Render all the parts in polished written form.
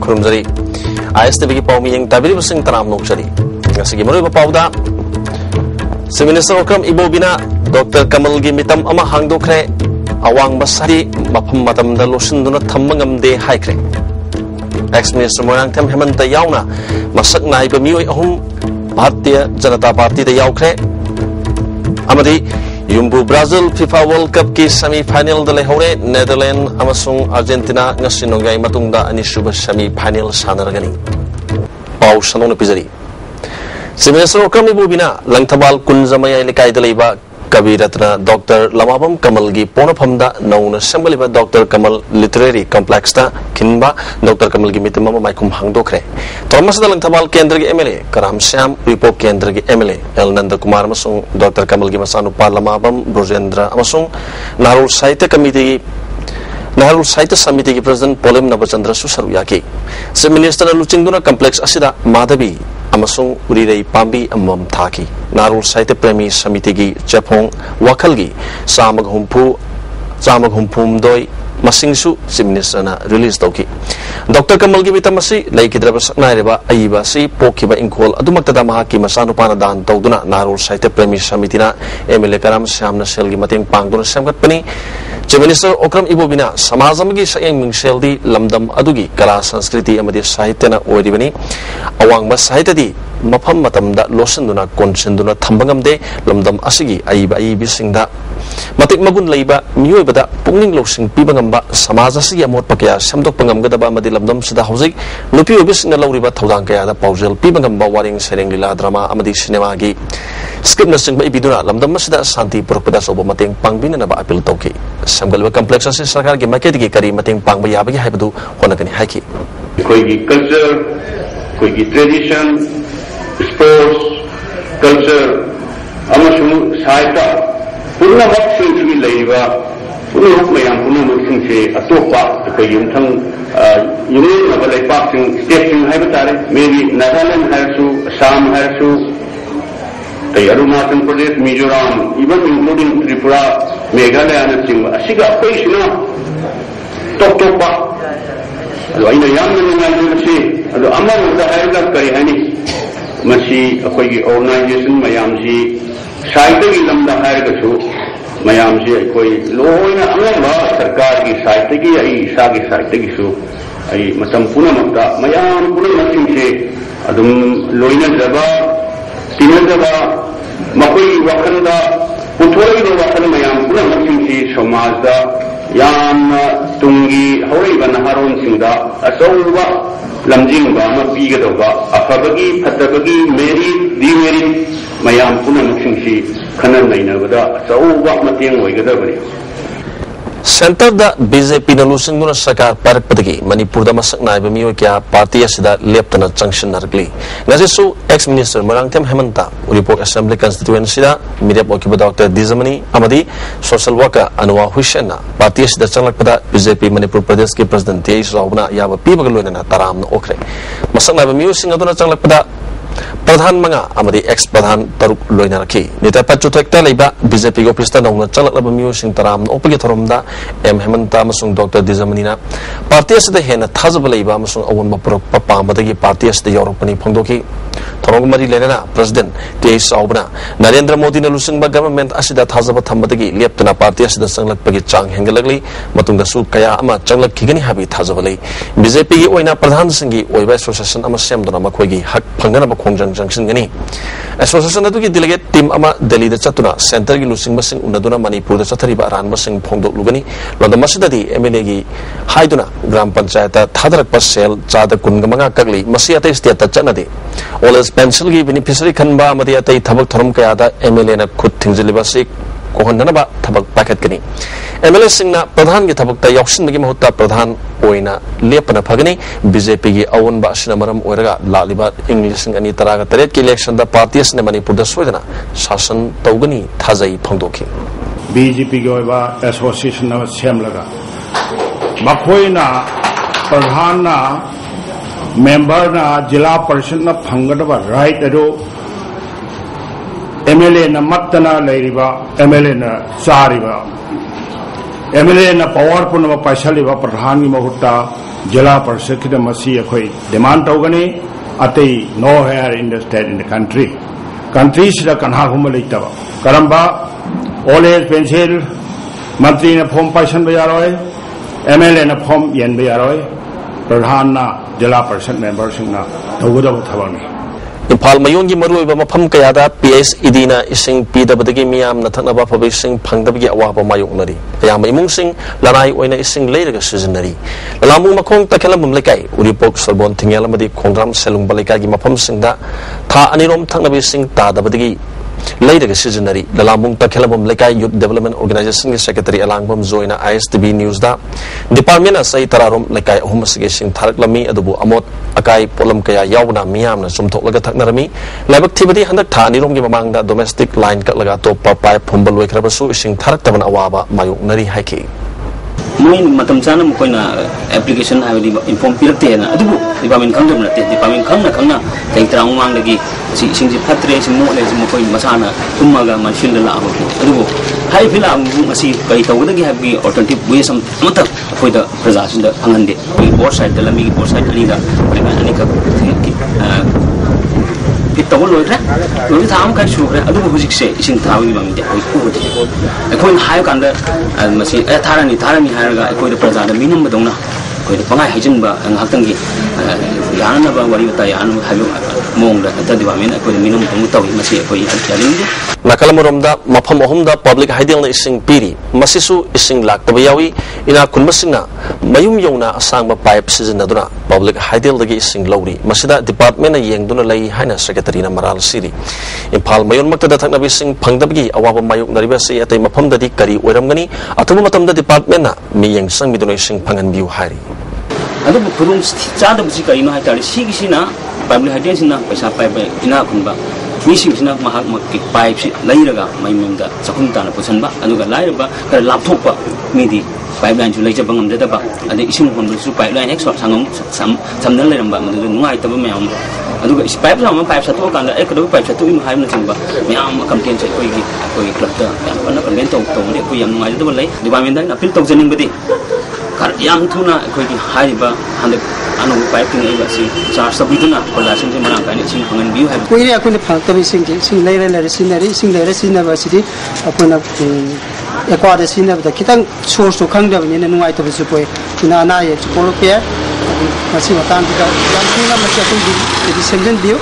खुरुमजरी ISTV की पाउमी यंग ताबिरी बसिंग तनाम नोकचरी ngasi मरुब पाउदा Chief Minister Okram Ibobina Dr. Kamal gi mitam ama hangdokre awang basari mafam matam da losinduna thammangamde haikre Ex-Minister Morangtham Hemanta yauna masak naiba mioi ahum Bharatiya Janata Party da yaukre amadi Yumbu Brazil FIFA World Cup ki semi-final da lehore Netherlands amasung Argentina ngasi nongai matungda ani shuba semi-final sanaragani pau sanona pizari Chief Minister Okram Ibobina Langthabal Kunjamaya Likai da leiba Kabiratna Dr. Lamabam Kamal gi ponaphamda nauna sembaliba Dr. Kamal Literary Complex ta kinba Dr. Kamal gi mitamama maikum hangdokre Thomasda Langthabal Kendra gi MLA Karam Syam Report Kendra gi MLA El Nanda Kumar amasung Dr. Kamal gi masanupa Lamabam Brojendra amasung Narul Sahitya Committee Nahru Sahitya Samiti ki President Polem Nabachandra Susaruyaki Chief Minister Luchingduna Complex asida Madhavi amasung Urirei Pambi amam thaki Nahru Sahitya Premi Samiti ki Japong Wakalgi Samag Humpum Doi Masingsu Chief Minister na release tauki Dr. Kamal gi bitamasi laikidra basaknai reba aiba si pokiba inkol adumaktada mahaki masanupana dan tawduna Nahru Sahitya Premi Samiti na MLA Karam Syamna selgi mating pangduna semgatpani Chief Minister Okram Ibobina Samajamagi sayang mingseldi lamdam adugi kala sanskriti amadi sahityana oiribani awangba sahityadi mafam matamda losinduna konsinduna thambangamde lamdam asigi aiba bisingda matik magun leiba mioibada pungning losing pibangamba samaj asigi amot pakya samdok pangamgadaba amadi lamdam sida hojik nupi obisna lauriba thodang kaya da paujel pibangamba waring sereng lila drama amadi cinema gi script na singba ibiduna lamdam sida santi purpada sobo mating pangbina na ba appeal tauki samgalba complex ase sarkar gi market gi kari mating pangba yabagi haibadu honakani haiki koi gi culture koi gi tradition sports culture amasung saita punna maksing leiba punna mayam punna maksing se atopa koi yumthang union na balai paksing state sing haibatare maybe Nagaland haisu Assam haisu Arunachal Pradesh, Mizoram, even including Tripura, Meghalaya and Simba. Asiga Paisina Top Topa. I know young men say, the Amar of the Haiga Karihani, Masi, Akogi organization, Mayamsi, Saitagi Lamda Haigatu, Mayamsi, Koi, Loina Amava, Sarkari, Saitagi, Sagi Saitagisu, I Matampuna Mata, Mayam Puna Masinse, Adum Loina Zaba. Tinadaba Makoi Wakanda Putori Wakan Mayam Puna Masinsi Somazda Yam Tungi Horiba Naharon Sinda Asawa Lamjinga Mabigadova Afabagi Patabagi Mary Dimeri Mayam Puna Masinsi Kanan Nainavada Asawa Mating Wagadabari Center da BJP na lusingduna sakar parak patagi Manipur da masak na ibamiyo kya party asida leptana junction nargli ngasi su ex-minister Morangtham Hemanta Uripok Assembly constituency da media okiba Dr. Dizamani amadi social worker Anwa Hushena party asida changlakpada BJP Manipur Pradesh ki president Teis Raubna yaba pibagaloina taram na okre masak na ibamiyo singaduna changlakpada Pradhan Manga amadi ex-Pradhan Taruk Loina Raki Nita Pachutekta Leba BJP Gopista Nong Chalak Labamiu Sing Taram Opagi Toromda M. Hemanta Masung Dr. Dizamanina Parties the Hena Tazabaleba Masung Awan Mapro Papa Madagi Parties the Europani Pondoki Torongmari Lena President T.S. Aubana Narendra Modi Lusingba government Asida Tazaba Tamadagi Leptana Parties the Sanglak Pagi Chang Hengalagli Matunga Su Kaya Ama Changlak Kigani Habi Tazabali BJP Oina Pradhan Singi Oiba Association Amasem Donamakwagi Hak Pangana Kongjang Junction Gani Association adu ki delegate team ama Delhi da chatuna center gi lusing basing unaduna Manipur da chathariba ran basing phongdok lugani londa masidadi MLA gi haiduna gram panchayat thadarak pasel chada kungamanga kakli masi ate state ta chanade oles pencil gi beneficiary khanba amadi ate thabak thorom kaya da MLA na khut thingziliba sik kohonna ba thabak paket gani MLA singna pradhan gi thabak ta yauksin gi mahutta pradhan oina lepana phagani BJP gi awon ba sina maram oiraga laliba English ani taraga taret ki election da parties ne Manipur da soidana shasan tawgani thajai phangdoki BJP gi oiba association na semlaga makhoina pradhan na member na jila parishad na phangada right ado MLA na mattana leiriba MLA na chariba MLA na power punama paisaliba pradhan gi mahutta Jila Parishad ki masi akhoi demand tawgani ate nowhere in the state in the country. Country sida kanha huma leitaba. Karamba old age pension Mantri na form paishan bayaroi, MLA na form yen bayaroi, Pradhan na Jila Parishad members na tawgada thabani. Impal mayon gi maru ba mafam kaya da PSED na ising PWD miyam na thaknaba phabai sing phangdabgi awaba mayok nari kaya maimung sing lanai oina ising leiraga sizinari lamu makhong takhelam lekai uripok sorbon thingel amadi khongram selung balika gi mafam sing da tha anirom thaknabi sing ta dabadgi leiraga sizinari lalamung takhelam lekai youth development organization gi secretary alangbam joina ISTB news da department asai tararom lekai ahum sige sing tharak lami adubu amot akai polam kaya yawna miyam na sumthok laga thaknarami laibak thibadi handak tha anirom gi mamang da domestic line ka laga to pa pipe humbal loi khrabasu ising tharak taban awaba mayok nari haiki Main matam sana mo na application ha di inform pirakte na adubu department khang na te department khang na kai trang mang lagi si sing ji phatre si mo le si mo koi masana tumaga machine la abo adubu hai phila masi kai tawda gi habi alternative way some mata koi da presentation da angande board side da lami board side ani da ani ka pitawol loira loi tham kai su adubu hujik se sing thawi bang de koi ku de koi hai kan da masi tharani haraga koi da praja da minum badongna koi da pangai hajin ba ngakang gi yana ba wari ta yana halu mong da ta department koi da minum tong tawi masi koi alin de nakalamurom da mafam ahum da public haidel na ising piri masisu ising lak tabayawi ina kunmasingna mayum yona asang ba pipe season aduna public haidel dagi ising lawri masida department na yengduna lai haina secretary na maral siri impal mayon makta da thakna bising phangdabgi awaba mayuk nariba se atai mafam da di kari oiramgani athubu matam da department na mi yeng sang miduna ising phangan biu hari adu khurung chada busi kai no haitari sigi sina public haidel sina paisa pipe ina kunba Misi sina mahak makki pipe si lairaga mai memda sakunta na pusanba aduga lairaba kar laptop midi pipeline ju leija bangam dada ba ade ising hondu su pipeline extra sangam samdal leiramba madu nungai taba mayam aduga is pipe sama pipe satu kanda ekado pipe satu im haim na singba mayam campaign sai koi club da yang pana campaign tong de koi yang nungai daba lai department da appeal tong janing badi kar yang thuna koi ki haiba hande anu pipe ting ai ba si charge sabiduna kola sing marang kan sing phangan biu hai koi ne akun phangtabi sing leira sinari ba sidi apuna ekwada sinaba da kitang source to khangda ni nungai to bisu poi ina na ye polope masi matan da yang tuna masi akun di sengen biu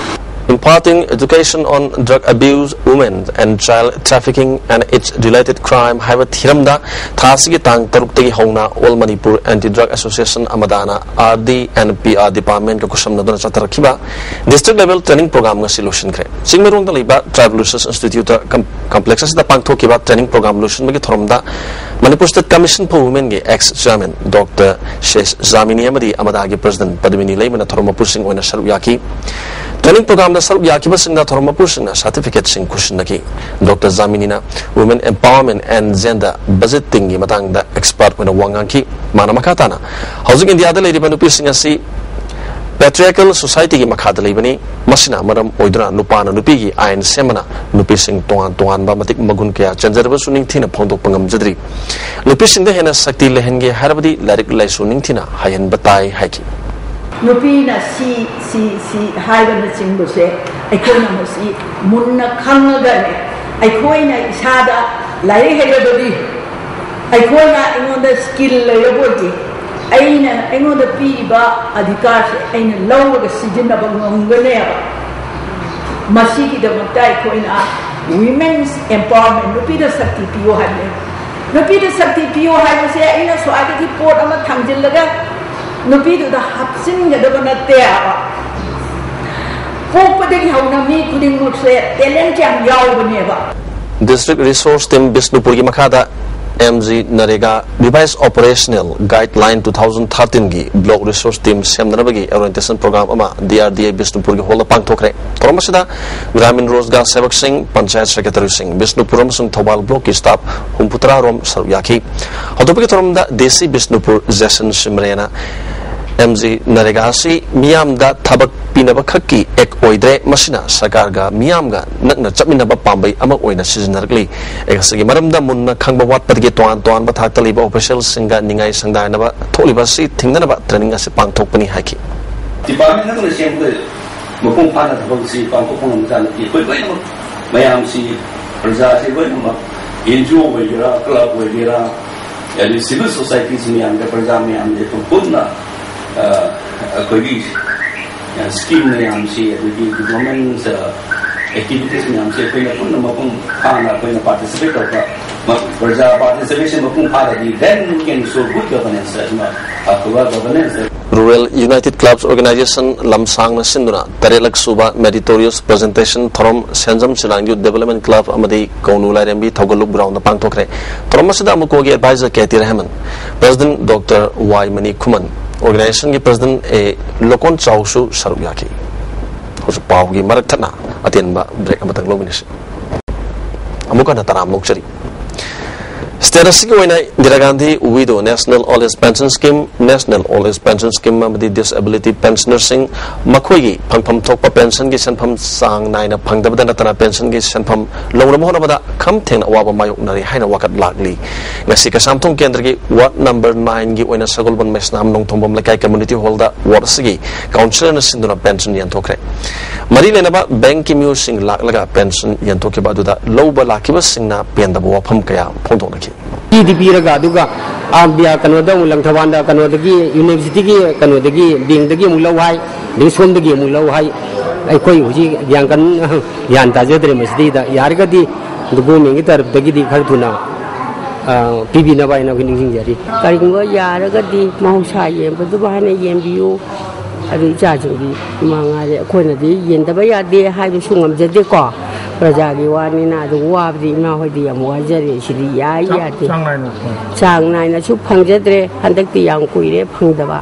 imparting education on drug abuse, women and child trafficking and its related crime have a thiramda thasigi tang taruk tegi hona all Manipur anti-drug association amadana RD and PR department ka kusamna dona chatarakhiba district level training program nga solution kre singmerung da liba tribal research institute complexes da pangthokiba training program solution magi thoromda Manipur State Commission for Women ge ex chairman Dr. Shesh Zamini amadi amadagi president Padmini Leimana thoromapur sing oina saru yaki training program da saru yaki basingna thoromapur singna certificate sing kushnaki Dr. Zamini na women empowerment and gender budgeting gi matang da expert oina wanganki mana makata na housing India da lady banupi singa si patriarchal society gi makhada leibani masina maram oidra nupana nupi gi ain semana nupi sing tongan ba matik magun kya chanjarba suning thina phongdok pangam jadri nupi sing da hena sakti lehenge harabadi larik lai suning thina hayan batai haiki nupi na si haiba na chingbo se aikoi na mosi munna khangaga ne aikoi na isada lai hebadi aikoi na ingonda skill layabodi aina engoda piba adhikar aina lawaga sijinaba ngonganeba masigi da matai koina women's empowerment nupida sakti piyo haile nupida sakti piyo haile se aina so adagi pot ama thangjillaga nupida da hapsin ga da natte aba pokpadagi hauna mi kuding mukse talent jam yawbaneba district resource team Bisnupur gi makhada MG Narega revised operational guideline 2013 gi block resource team semnabagi orientation program ama DRDA Bisnupur gi hola pangthokre tormasida Gramin Rozgar Sevak Singh Panchayat Secretary Singh Bisnupur amsung Thobal block ki staff humputra rom saryaki hodopagi toromda Desi Bisnupur Jason Simrena MG Narega si miyam da thabak pina ba khaki ek oidre masina sarkar ga miyam ga nakna chapmina ba pambai ama oina sizinargli ekasagi maramda munna khangba wat patge toan ba thakta liba official singa ningai sangda na ba tholiba si thingna ba training ase pangthok pani haki department na ko siyempre mukung pana thong si pangthok ng sana ki koi mayam si praja si koi ma NGO wajira club wajira yani civil society miyam da praja miyam de to kunna koi scheme miyam si the government activities miyam si koi na kunna mukung pana koi na participate ka praja participation mukung pana di then we can show good governance Rural United Clubs Organization Lamsang na sinduna Tarelak Suba Meritorious Presentation Thorom Senjam Silang Youth Development Club Amadi Kaunula Rembi Thogaluk Brown the Pangtokre Thorom Masida Mukogi Advisor Katie Rahman President Dr. Y. Mani Kuman Organization ki President A. Lokon Chaushu Saruyaki Hosu Paugi Maratana Atenba Break Amatang Lominis Amuka Nataram Mokchari Status ko na Indira Gandhi Widow National Old Age Pension Scheme National Old Age Pension Scheme amadi Disability Pensioners sing makhoi phangpham thokpa pension gi sanpham sang naina phangdabada natana pension gi sanpham longram hona bada kham thengna waba mayok nari haina wakat lakli ngasi ka samthong kendra gi ward number 9 gi oina sagolban mesnam nongthombam lakai community hall da ward sigi councillor na sinduna pension yan thokre mari lena ba bank ki mu sing lak laga pension yan thokke ba duda loba lakiba singna pendaba wafam kaya phongdong nakhi DDP raga duga abia kanoda ulang thawanda kanodagi university gi kanodagi bing dagi mulawai bing som dagi mulawai ai koi huji yang kan yan ta jedre masdi da yar ga di dugo mengi tarap dagi di khartuna PB na bai na ning sing jari kari ngo yar ga di mau sa yem bu ba na yem biu adu ja ju di manga re khoi na di yen da ba ya de hai bu sungam je de ko Raja Giwani na du wab di ma hoi di am wajari shiri ya ya di chang nai na chu phang jedre handak ti yang kui re phang da ba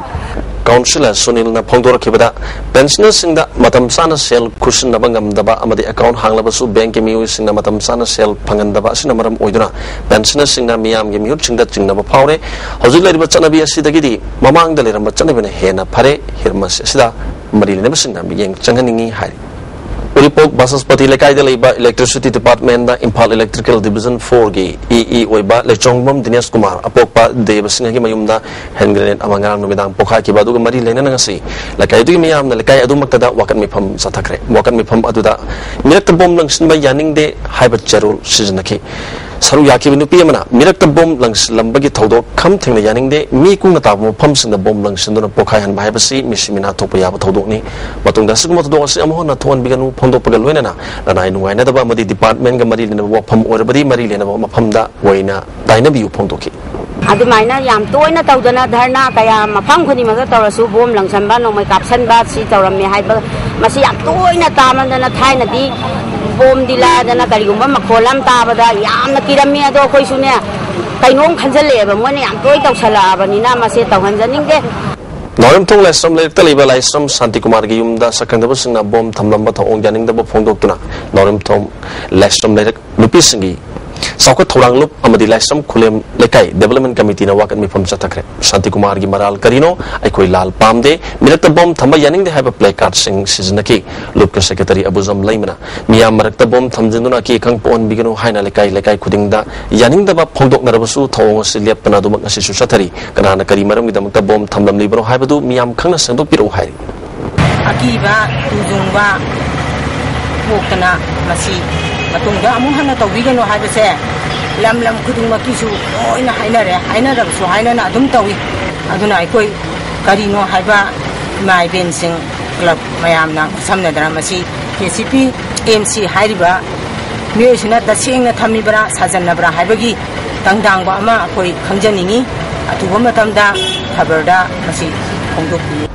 Councillor Sunil na phongdor khibada pensioners singda matam sana sel kushin na bangam daba amadi account hanglaba su bank mi wi singna matam sana sel phangan daba sina maram oiduna pensioners singna miyam gi miut singda chingna ba phawre hojik lai ba chanabi asidagi di mamang da leram ba chanabi na hena phare hirmas sida mari ne ba singna mi yeng changhaningi hai Uripok Basaspati Lekai de Leba Electricity Department da Impal Electrical Division 4 gi EE Oiba Lechongbom Dinesh Kumar Apokpa Debasinga gi mayumda hand grenade amangarang numidang pokha ki badu mari lena ngasi Lekai du miyam na Lekai adu maktada wakan mifam sathakre wakan mifam aduda mirak bom langsin ba yaning de haibat charul siznaki Saru yaki nupi mana mirak bom langs lambagi thodo kham thengna yaning de mi kung ta bom pham sing da bom langsin do pokha han bai basi misimina thopa ya ba thodo ni matung da sigma thodo asi amho na thon biganu phondo pagal loina na lanai nuai na da ba madi department ga mari lena wa pham or badi mari lena ba pham da waina daina biu phondo ki adumaina yam toina tawdana dharna kaya mafam khoni maga tawrasu bom langsan ba nomai kapsan ba si tawramme haiba masi yam toina tamandana thaina di bom dila dana karigumba makholam tabada yamna kirami ado khoi sune kainom khanjale ba mone yam toi tawsala abanina mase tawhanjaningde Noram thong lesram le taliba lesram Santi Kumar gi yumda sakandaba singna bom thamlamba thong janing da phongdok tuna Noram thong lesram le lupi singi Sauka Thorang Lup Amadi Lesram Kulem Lekai Development Committee na wakan mi pham chathakre Santi Kumar gi maral karino aikoi lal pamde mirakta bom thamba yaning de have a placard sing siznaki lup ka secretary abuzam laimana miyam marakta bom thamjinduna ki khang pon bigano haina lekai khudingda yaning da ba phongdok narabasu thong silep pana dumak asi su sathari kana na kari maram gi damakta bom thamlam libro haibadu miyam khangna sangdok piru hairi akiba tujungba mokana masi matungda amu hana tawbigano haibase lam khudungma kisu oina haina rabsu haina na adum tawi aduna aikoi karino haiba mai bensing club mayamna samna dara masi KCP MC hariba miosina tasengna thamibra sajanabra haibagi tangdangba ama akoi khangjaningi atuba matamda khabarda masi khongdokpi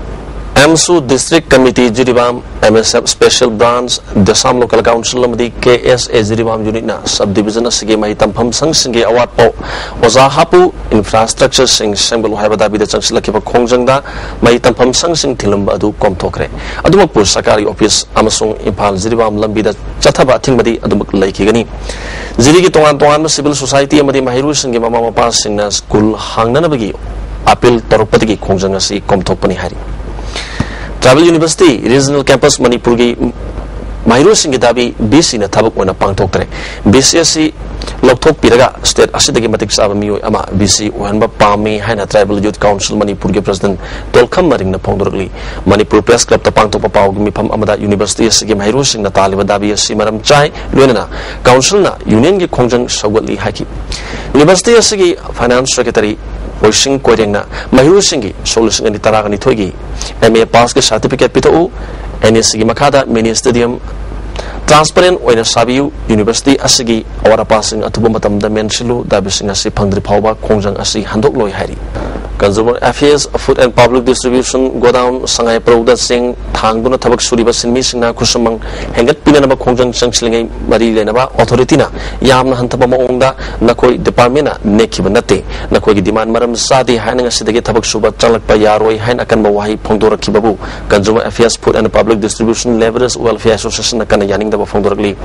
MSU District Committee Jiribam MSF Special Branch Desam Local Council Amadi KSA Jiribam Unit na Subdivision asige mai tampham sang singe awat po oza hapu infrastructure sing sembal haibada bi da changsla ke khongjangda mai tampham sang sing thilamba adu komthokre adumak pur sakari office amasung Impal Jiribam lambi da chathaba thingmadi adumak laikigani jiri gi tongan civil society amadi mahiru singe mama mapa singna school hangnana bagi appeal torpati gi khongjanga si komthokpani hari Tribal University Regional Campus Manipuri Mahiro Singh Dabi BC na tabak wana pangtoktre BC lokthok piraga state asidagi matik saba miyo ama BC uhanba pami haina Tribal Youth Council Manipur ge President Tolkham Maring na phongdorli Manipur Press Club ta pangtok papaw mi pham amada University asigi Mahiro Singh na taliba dabi asi maram chai loina council na union ge khongjang sawgali haki University asigi Finance Secretary Hoising Koireng na Mahiro Singh gi solution ani taraga ni thogi MA pass ge certificate pito NSG Makada Mini Stadium Transparent Oina Sabiu University Asigi Awara Passing Atubumatam the Mensilu Dabising Asi Pangdri Pauba Kongjang Asi Handok Loy Hari Consumer Affairs Food and Public Distribution Godown Sangai Product Sing Tangduna Tabak Suriba Sinmising Na Kusamang Hengat Pinanaba Kongjang Changsling Mari Lenaba Authority na Yamna Hantaba Onda Nakoi Department Nekibanate Nakoi Demand Maram Sadi Hanang Asidagi Tabak Suba Chalak Payaroi Han Akan Mawahi Pongdora Kibabu Consumer Affairs Food and Public Distribution Laborers Welfare Association Akan Yaning the Fondorli.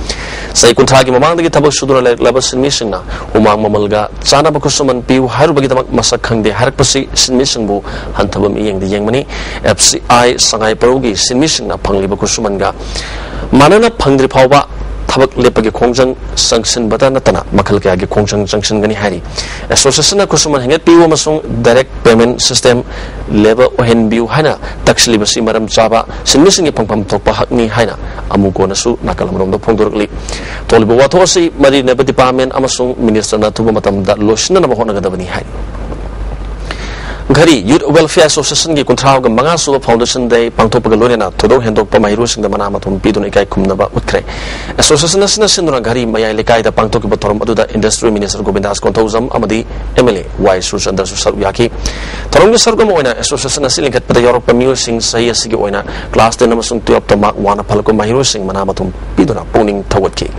Say Kuntagi Mamang the Tabak Sudra Labas in Mission na Umang Mamalga, Sana Bakusaman Piu, Harubagitamak Masakang, the Harpasi, Sin Mission Bu, Hantabam Ing the Yangmani, FCI, Sangai Perugi, Sin Mission na Pangli Bakusumanga, Manana Pangri Pauba, Tabak Lepagi Kongjang, Sanction Batanatana, Makalka Kongjang Junction Gani Hari. Association Kusuman Hanget Piu Masung, Direct Payment System, Level Ohen Biu Hana, Tax Libasi Madam Java, Sin Missing Pam Topa Hakni Hana, Amuko Nasu, Nakalam the Pondorli. Tolibu Watosi, Mari Neba Department, Amasung, Minister Natumatam, that Loshina Mahona Gavani Hari. Gari Youth Welfare Association gi kuntraw ga manga suba foundation day pangthok pagalorena todo hendok pa mahiro sing da manama thum pidun ikai kumnaba utkre association asina sinura gari mayai lekai da pangthok ki batorum aduda industry minister Govindas Konthozam amadi MLA Y Surchandra Susar Yaki thorum gi sargam oina association asil linkat pada yorok pa miyo sing sahi asigi oina class 10 amasung 12 ta mark 1 phalko mahiro sing manama thum piduna poning thawatki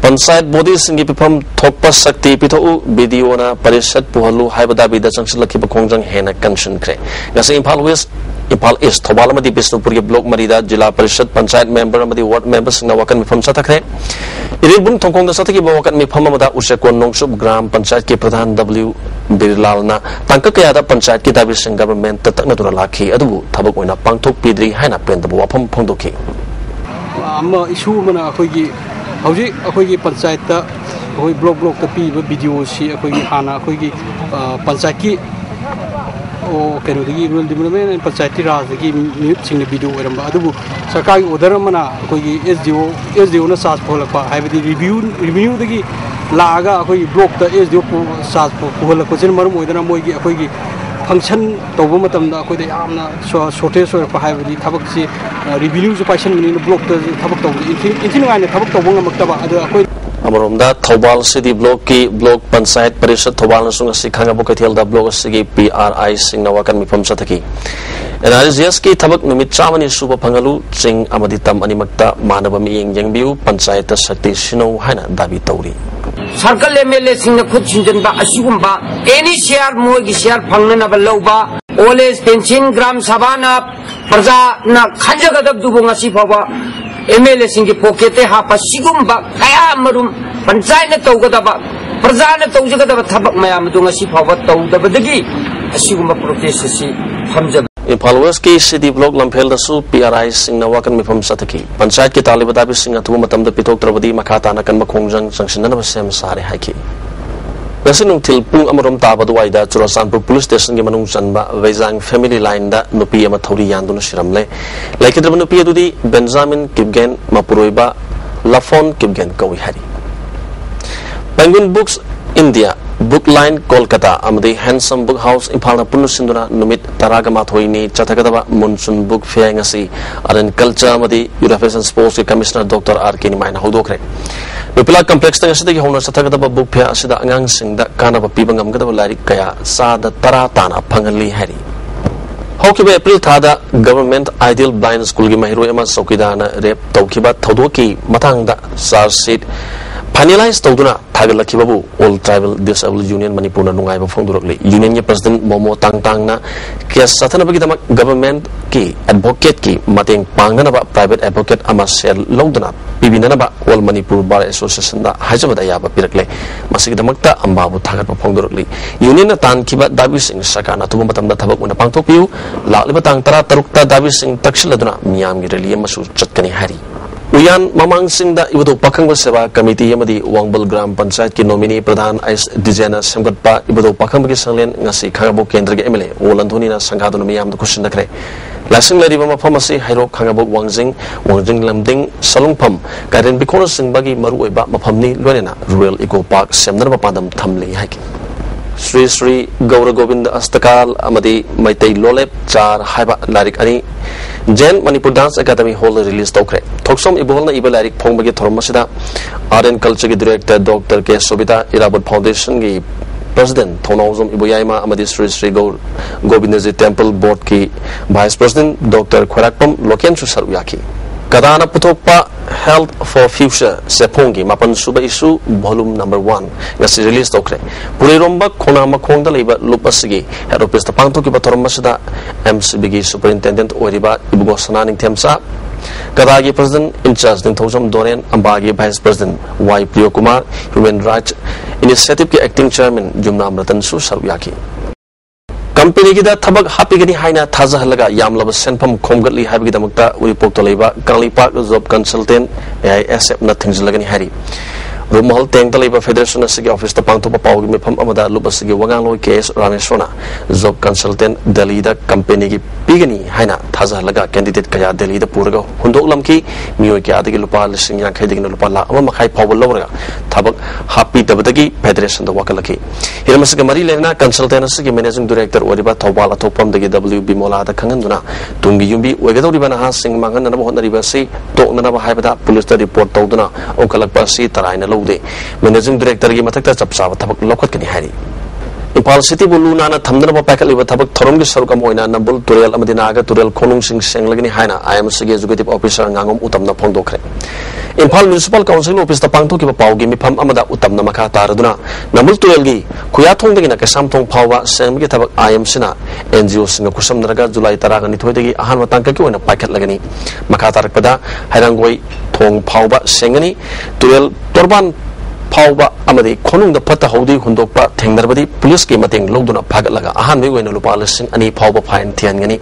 Panchayat body singi pipam thokpa sakti pitho video na parishad puhalu haibada bida changsil ki bakongjang hena consent kre ngasi Impal West Impal East Thobal amadi Bisnupur ge block marida jila parishad panchayat member amadi ward members singna wakan mifam satakre iribun thongkong da sataki bawakan mifam amada usekon nongsub gram panchayat ke pradhan W Birlal na tangka kaya da panchayat ki dabi sing government tatakna dura lakhi adu thabak oina pangthok pidri haina pen da wafam phongdoki amma issue mana khoigi Housie, Akogi Pansata, blog the people video, see Akogi Hana, Akogi Pansaki, or Kenodi will development and Pansati Raz, the game sing the video with Adu, Sakai, Odaramana, Akogi SDO, na Sas Polapa, have the review the Laga, Akogi block the SDO Sas Pola, Cosin Marum, Moigi, Akogi. Function Tobomatam, the Amna, shortage or Pahavi, Tabaxi, reviews of passion in the block, the Tabak, Infinite Tabak, Maktaba, Amaronda, Tobal City Block, Pansite, Parisha, Tobal, Sikanga Bokatil, the blog, Sigi, PRI, Sing Nawakan from Sataki. And Ariziaski, Tabak, Numit Chamani, Super Pangalu, Sing Amaditam, Animakta, Manabami, Yangbu, Pansite, Sati, Shino, Hana, Dabi Tori. Circle MLA sing the Kuchin ba Ashumba, any share Mogi share Pangana Loba, Oles, Tenchin, Gram Savana, Praza, Na Kanjagadab Dubungasi Pava, MLA sing the Pokete Hapa, Sigumba, Kayamarum, Pansana Togadaba, Prazana Togadaba Tabak Mayamadungasi Pava, Togabadagi, Ashumba Protesti, Hamza. Impal West ki city block lampel da su PRI sing na wakan mi pham sataki panchayat ki talibadabi sing atu matam da pitok trabadi makhata na kan makhongjang sangshin na sem sare haiki nasinung tilpung amarom tabadu waida Churasanpur police station ki manung chanba Veizang family line da nupi ama thori yanduna shiramle laikidra nupi adudi Benjamin Kipgen Mapuroiba Lafon Kipgen kawi hari Penguin Books India Book Line Kolkata amadi Handsome Book House Impalna Punusinduna Numit Taragama Thoini Chatakadaba Monsoon Book Fair ngasi Aran Culture amadi Youth Affairs and Sports Commissioner Dr. R.K. Nimaina Hodokre Nupila Complex tang asida ki hona Chatakadaba Book Fair asida angang sing da kanaba pibangam kadaba larik kaya sa da taratana pangali hari Hokiba April thada Government Ideal Blind School ki mahiro ema Sokidana Rep Taukiba Thodoki Matang da Sar Seat Finalize Toduna Tagalaki Babu, All Tribal Disabled Union Manipur Nungai Fondurli, Union President Momo Tang na Kia Satana Bagitama Government Ki Advocate Ki Mating Panganaba Private Advocate Amasel Londona pibinanaba All Manipur Bar Association da hajabada yaba pirakle masigdamakta ambabu thagatpa phongdorli union na tan kiba dabi sing sakana tuba matamda thabak una pangthokpiu lakliba tang tara tarukta dabi sing taksiladuna miyam gi rally masu chatkani hari uyan mamang sing da ibudo pakhangba seva committee amadi wangbal gram panchayat ki nominee pradhan is dijana semgatpa ibudo pakhangba ki sanglen ngasi khangabo kendra ge MLA olandhoni na sanghaduna miyam da question dakre lasing lariba mafam ase hairo khangabo wangjing lamding salungpham karen bikona singbagi maru oiba mafamni loinena rural eco park semnarba padam thamle haiki Sri Sri Gaura Govinda Astakal Amadi Maitai Lolep Char Haiba Larik Ani Jen Manipur Dance Academy Hall release Tokre Toksom Ibolna Iba Larik Pongbagi Thormasida Art and Culture Director Dr. K. Sobita Irabut Foundation Gi President Thonawzom Iboyaima Amadi Sri Sri Govindaji Temple Board Ki Vice President Dr. Khwarakpam Lokian Saruyaki Kadana Putokpa Health for Future Sepongi Mapan Suba Issue Volume Number 1 Ngasi release Tokre Puri Romba Kona Makongda Liba Lupasigi Head Office the Pangto Kiba Tormasida MCBG Superintendent Oriba Ibugo Sananing Temsa Kadagi President in charge Ning Thosam Doren Ambagi Vice President Y. Priyokumar Human Rights Initiative Ki Acting Chairman Jumnam Ratan Su Saruyaki Company kita thabak happy gani haina thaza halaga yamlaba senpam khomgatli habigi damakta report to leba Kangli Park job consultant AISF na thingzlagani hari Rumahal teng taleba federation asigi office ta pangto pawgi mefam amada lubasigi wangangloi case rameshona job consultant Delhi da company gi pigani haina thaza halaga candidate kaya Delhi da puraga hundok lamki mioi kya adigi lupa lising yang khai digina lupa la ama makhai pawbol lawraga thabak happy tabadagi federation da wakalaki hirmasga mari lena consultant asigi managing director oriba thobala thopam dagi WB mola da khanganduna tungi yumbi wegadori bana ha sing mangan na bahon riba si to na ba haibada police da report tawduna onkalak pa si taraina Managing Director gi mathakta chapsa thabak lokhat kani hari Impal City bulu nana thamdana ba pakat liba thabak thorom gi sarukam oina nambul turel amadina aga turel khonung sing senglagani haina IMC gi executive officer ngangom utamna phongdokre Impal Municipal Council office ta pangtho ki ba pawgi mifam amada utamna makha taraduna nambul turel gi khuyathong dagi na kasam thong phawwa sengmi gi thabak IMC na NGO singa kusam naraga July 10 ni thoi dagi ahan watang ka ki oina pakat lagani makha tarakpada hairangoi thong phawba sengani turel torban phawba amadi khonung da phata hodi hundokpa thengnarbadi police ke mateng logduna phagatlaga ahan me oina lupa lising ani phawba fine thiangani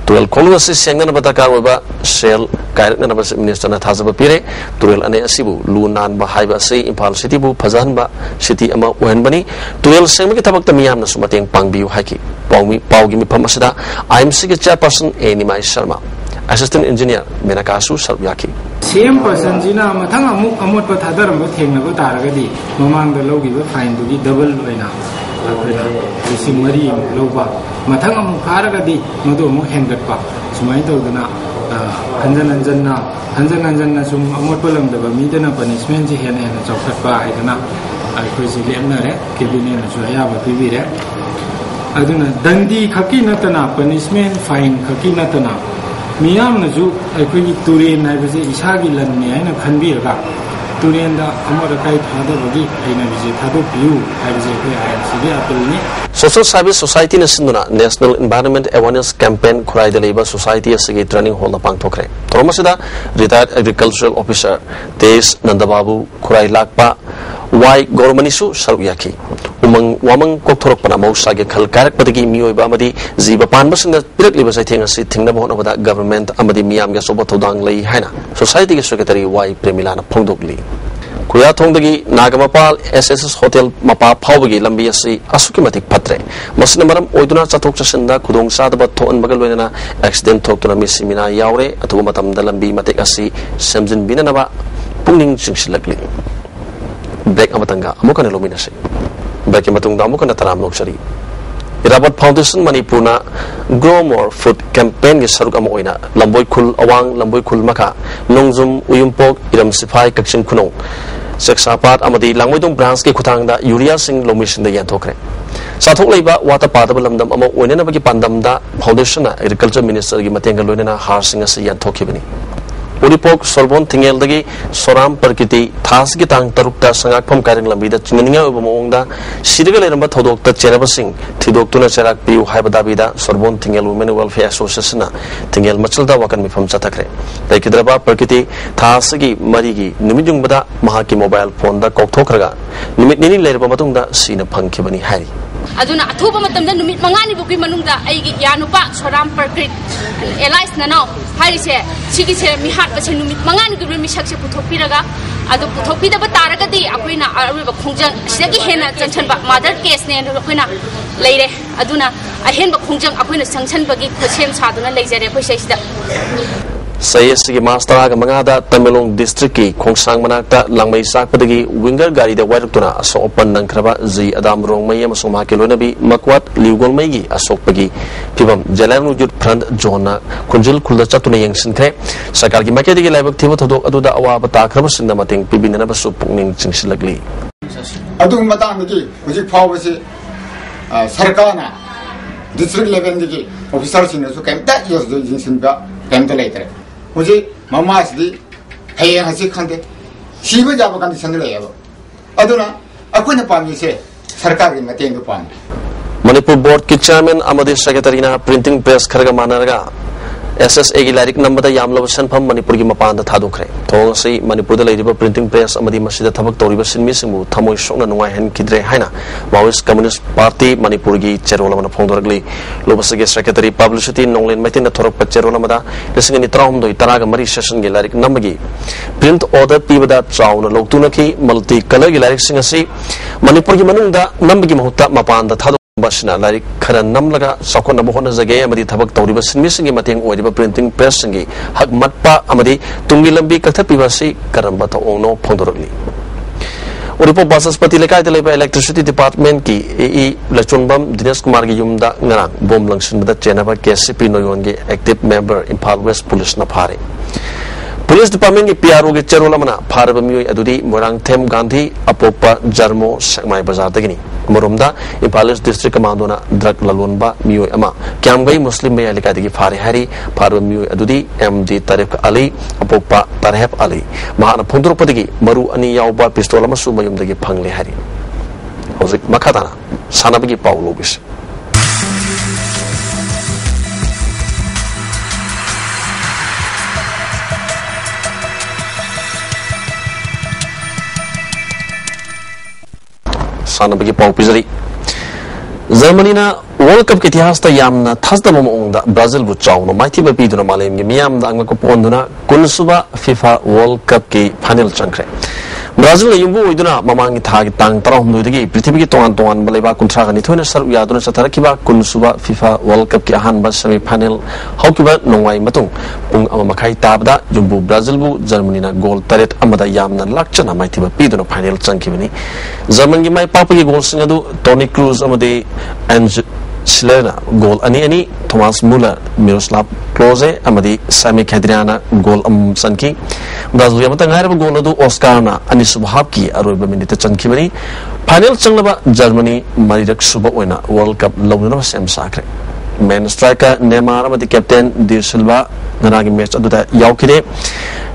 turel khonung ase sengna bata kar oba sel kairna na minister na thazaba pire turel ane asibu lunan ba haiba se Impal City bu phajan ba city ama ohenbani turel sengme ke thabak ta miyam na sumateng pangbiu haiki pawgi mi phamasida IMC ke chairperson Animai Sharma Assistant Engineer Menakasu Saruyaki Same person jina mathang amot pa thadaram ba thengna ba taragadi mamang da logi ba fine du double oina isi mari loba mathang am karagadi modo mo hengat pa sumai to dana hanjan na sum amot palam da ba mi dana punishment ji hena hena chawkat pa aidana ai khoi si lemna re kibine na so ya ba pibire aduna dandi khaki natana punishment fine khaki natana Miyam na ju akhoi turen na bise isagi lanne aina khanbiraga turen da amara kai thada bagi aina bise thado piu ai bise kai ai sigi apelni Social Service Society na sinduna National Environment Awareness Campaign khurai daleba society asigi training hall na pangthokre tormasida retired agricultural officer Des Nandababu khurai lakpa Y Gormanisu Saruyaki wamang kokthorok pana mausage khal karak padagi mioi ba amadi jiba panba singa pirak liba sai thenga si thingna bahon abada government amadi miyam ga sobo thodang lei haina society ge secretary Y Premila na phongdokli kuya thongdagi nagamapal SSS hotel mapa phawbagi lambi asi asuki matik patre masina maram oiduna chathok chasinda khudong sadaba thon bagal loina accident thoktuna misimina yaure atu matam da lambi matik asi semjin binana ba pungning singsilakli break amatanga amukane lominase break matungda amukana taram noksari Irabot Foundation Manipurna Grow More Food Campaign gi saruk ama oina lamboi khul awang lamboi khul maka nongjum uyumpok iram sifai kaksin khunong seksapat amadi langmoidong branch ki khutangda urea sing lomission da yanthokre sathok leiba wata pada lamdam ama oinena bagi pandamda foundation na agriculture minister gi matenga loinena har sing ase yanthokibani Uripok Sorbon Tingeldagi Soram Perkiti Taski Tang Tarukta Sangakpam Karing Lambida Chingania Ubamongda Sirigal Ramba Doctor Cherabasing Tidokuna Cherak Piu Habadabida Sorbon Tingel Women Welfare Association Tingel Machilda Wakan Mifam Satakre Laikidraba Perkiti Tasagi Marigi Numijungbada Mahaki mobile phone da Koktokraga Numit Nini Lerbamatunda Sina Pankibani Hari Aduna atuba matamda numit mangani buki manungda aigi yanupa soram perkrit elias nanao harise sigi se mihat base numit mangani gubri misak se puthopiraga adu puthopida ba taragadi akoina aruba khongjang segi hena chanchanba mother case ne akoina leire aduna ahenba khongjang akoina sangchanbagi khosem saduna leijare koi seisida Sayasigi Masteraga Mangada Tamelong District ki Khongsang Manakta Langmai Sakpadagi Winger Gari da Wairutuna Asok Opan Nangkraba Zi Adam Rongmai Amasong Makilonabi Makwat Liugolmai Asok Pagi Pibam Jalan Wujud Prand Jona Kunjil Kulda Chatuna Yangsinkre Sakar ki Makedi Labak Tibo Todok Aduda Awa Batakraba Sindamating Pibinana Basupung Chingsilagli Adu Matangiki Uji Powasi Sarkana District level digi officers in the Sukanta Yos Jinsinga Camta later. Muji Mamas di Hey Hasikante Shiva Jabakan Sandayo Aduna Akuna Pami say Sarkar in Matin Pan Manipur Board ki Chairman Amadi Secretary na Printing Press Kharga Manaraga SSA ki Larik number da Yamla Sanpam Manipur ki Mapanda Thadukre Thosi Manipur da Lady Printing Press Amadi Masida Tabak Toriba Sinmisingu Tamoy Shona Nuai Hen Kidre Haina Maoist Communist Party Manipur ki Cherola Pondoragli Lobasage Secretary Publicity Nonglin Metin the Torok Cherolamada listening in Traum Taraga Mari Session Gilaric Namagi Print order Pibada Chow Loktunaki Multi Color Gilaric Singasi Manipur ki Manunda Namagi Mahuta Mapanda Thadu Basina like Karan Namlaga, Sakona Bohona Zagay, Amadi Tabak Toriba, missing a Mating or printing pressingi, Hag Matpa, Amadi, Tungilambi, Katapivasi, Karambata Ono, Pondorogli. Uripo Basas Patilaka, the Electricity Department ki, E. Lachumbam, Dinas Kumargi Yumda, Narang, Bomb Langshin, the Geneva, KSCP Noyongi, active member in Pal West Police Napari. Police Department ki PRO ki Cherolamana, Parabami Adudi, Morang Tem Gandhi, Apopa, Jarmo, Sakmai Bazar Dagini. Morumda, Impalis District Commandona, Drug Lalunba, Mio Ama, Kiambai Muslim Mayalika Fari Hari, Parabami Adudi, MD Tarif Ali, Apopa Tarhep Ali, Mahana Pundropati, Maru Ani Yauba, Pistola Sumayum de Pangli Hari. Hozik Makatana, Sanabigi Paulobis. Sanabagi Pau Pizari Germany na World Cup Kitihasta Yamna Tasda Momonda Brazil Buchau, Mighty Bapiduna Malim, Miam Dangakoponduna, Kunsuba FIFA World Cup ki panel chankre. Brazil Yumbu Iduna, Mamang Tag Tang Tram Nudigi, Pretty Toan Toan Baleba Kuntra, Nituna Saruyaduna Satarakiba, Kunsuba FIFA World Cup ki Hanba semi panel, Hokiba Nongwai Matung, Pung Amakai Tabda, Jumbu Brazil, Germany na goal turret Amada Yamna Lakchana, Mighty Bapiduna panel chankivini. Germany my Papa goal singadu, Tony Cruz Amade and Selena goal ani Thomas Muller Miroslav Klose Amadi Sami Kadriana goal Sanki Brazil Yamatangara goal do Oscarna ani Subhabki Aruba Minita Chankibani panel Changlaba Germany Maridak Suba Wena World Cup Lona Sam Sacre Man striker Neymar Amadi captain De Silva Naragi match Aduda Yaukide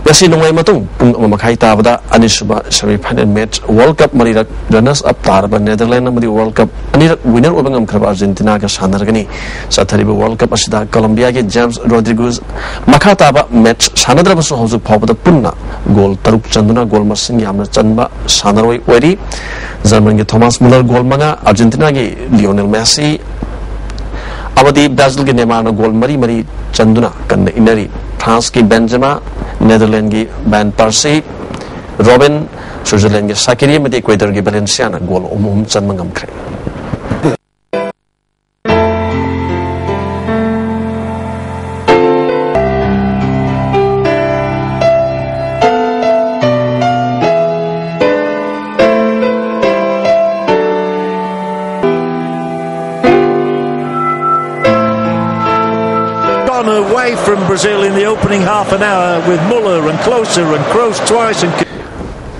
Yasi Nongay Matung Pung Amakai Tabada Anisuba semi final match World Cup Maridak runners up Taraba Netherlands Amadi World Cup Anirak winner Ubangam Krab Argentina ka Sanargani Satariba World Cup Asida Colombia ke James Rodriguez Makataba match Sanadrabasu Hosu Pabada Punna goal Taruk Chanduna goal Masing Yamna Chanba Sanaroi Weri Germany Thomas Muller goal Manga Argentina ke Lionel Messi Abadi Brazil ke Neymar goal Mari Chanduna kan inari France ki Benzema Netherlands ki Van Persie Robin Switzerland ki Shaqiri mate Ecuador ki Valenciana goal Chanmangam kre Away from Brazil in the opening half an hour with Muller and Klose and Kroos twice and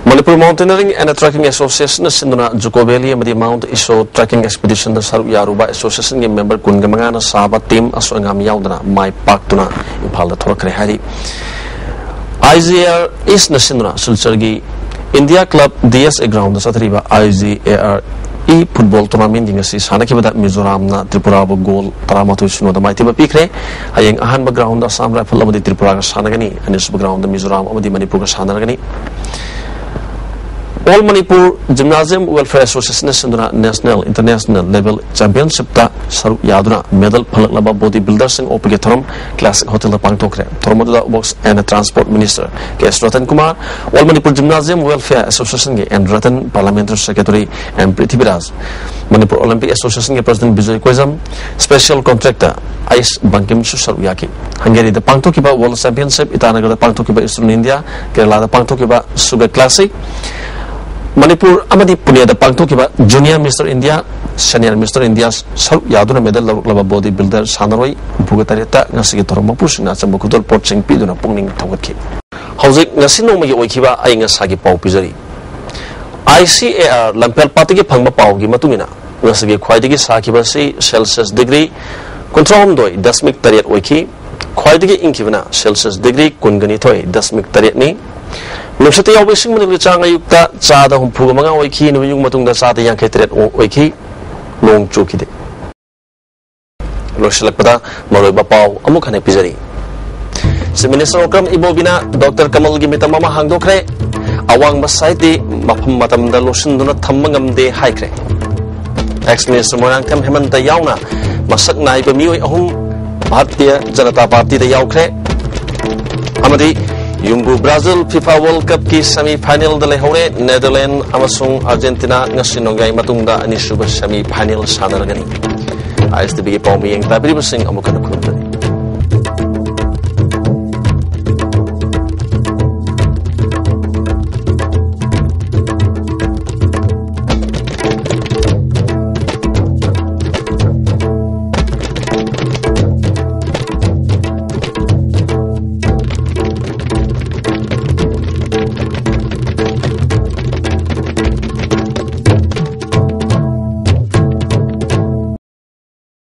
Manipur Mountaineering and Trekking Association Sinduna Jukobeli and the Mount Iso Trekking Expedition the Saru Yaruba Association member Kungamangana Saba team Aswangam Yaudana my Paktuna Impala Torkre Hari IGAR East National Sulchergi India Club DSA Ground Satriba IGAR E football tournament ding si sana kibada Mizoram na Tripura bo goal taramatu suno da maitiba pikre ayeng ahan ba ground da Assam Rifle amadi Tripura ga sana gani anis ba ground da Mizoram amadi Manipur ga sana gani All Manipur Gymnasium Welfare Association Sinduna National International Level Championship ta saru yaduna medal phalak laba bodybuilder sing opage thorom classic hotel da pangtokre thormoda box and transport minister KS Ratan Kumar All Manipur Gymnasium Welfare Association ge and Ratan parliamentary secretary and Prithviraj Manipur Olympic Association ge president Bijoy Koizam special contractor Ice Bankim saru yaki Hungary da pangtokiba World Championship Itanagar da pangtokiba Eastern India Kerala da pangtokiba Sugar Classic Manipur amadi Pune da pangtokiba Junior Mr. India Senior Mr. India saru yaduna medal laba bodybuilder sanaroi bugatareta ngasi toroma pusina chambukudol porching piduna pungning thawatki hojik ngasi no magi oikiba ai ngasa gi pau pizari ICAR lampel patigi phangba pau gi matungina ngasi gi khwaidigi sakiba si Celsius degree control doi dasmik tariat oiki khwaidigi inkibana Celsius degree kungani thoi dasmik tariat ni Nusati yaw bising mo ni changa yukta chada humpu mga oiki no yung matungda chada yang ketret oiki nong chukide lo silakpada maloy bapaw amuk hane pizari si Minister Okram Ibobina Dr. Kamal Gimita mama hangdokre awang basaiti mapam matamda losin duna thammangamde haikre ex-minister Morang Tem Hemanta yawna masak nai pemioi ahum Bharatiya Janata Party da yawkre amadi Yungbu Brazil FIFA World Cup ki semi-final da lehore Netherlands amasung Argentina ngasinongai matungda anisuba semi-final sanaragani. AIS the bigi pawmi yang tabiri basing amukan